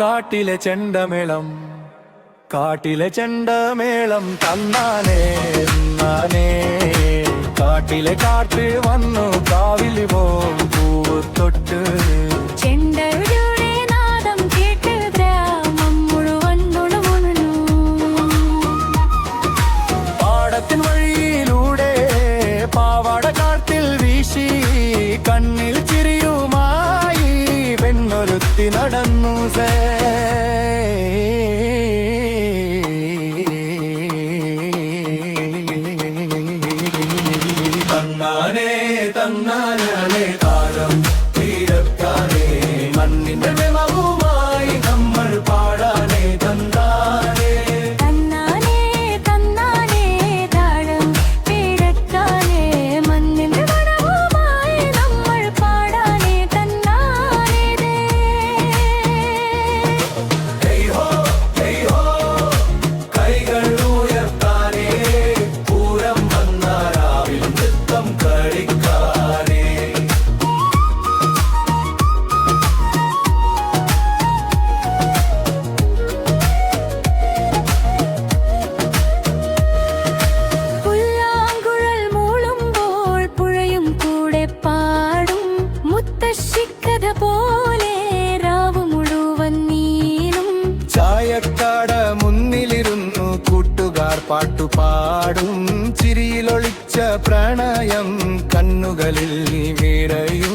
കാട്ടിലെ ചെണ്ടമേളം കാട്ടിലെ ചെണ്ടമേളം തന്നാനേ നാനേ കാട്ടിലെ കാറ്റ് വന്നു കാവിൽ പോം പൂവ് തൊട്ട് ചെണ്ടയുടെ നാദം കേട്ട് ഗ്രാമം മുഴുവൻ ഉണർന്നു. പാടത്തിൻ വഴിയിലൂടെ പാവാട കാട്ടിൽ വീശി കണ്ണിൽ ചിരിയുമായി പെണ്ണൊരുത്തി നടന്നു തന്നാനേ തന്നാനേ താരം തീരത്താനേ മണ്ണിന്റെ വെമവുമായി നമ്മൾ പാടാനേ തന്നാനേ തന്നാനേ തന്നാനേ താളം പീഡക്കാനേ മണ്ണിന്റെ മണവുമായി നമ്മൾ പാടാനേ തന്നാനേ. ഹേയ് ഹോ കൈകൾ ഉയർത്താനേ പൂരം വന്നാരാവിൽ നൃത്തം കളിക്കാനേ പുല്ലാങ്കുഴൽ മൂളുമ്പോൾ പുഴയും കൂടെ പാടും മുത്തശ്ശിക്കഥ പോലെ രാവ് മുഴുവൻ നീളും. ചായക്കട മുന്നിലിരുന്നു കൂട്ടുകാർ പാട്ടുപാടും ചിരിയിലൊളിച്ച പ്രണയം കണ്ണുകളിൽ നിറയും.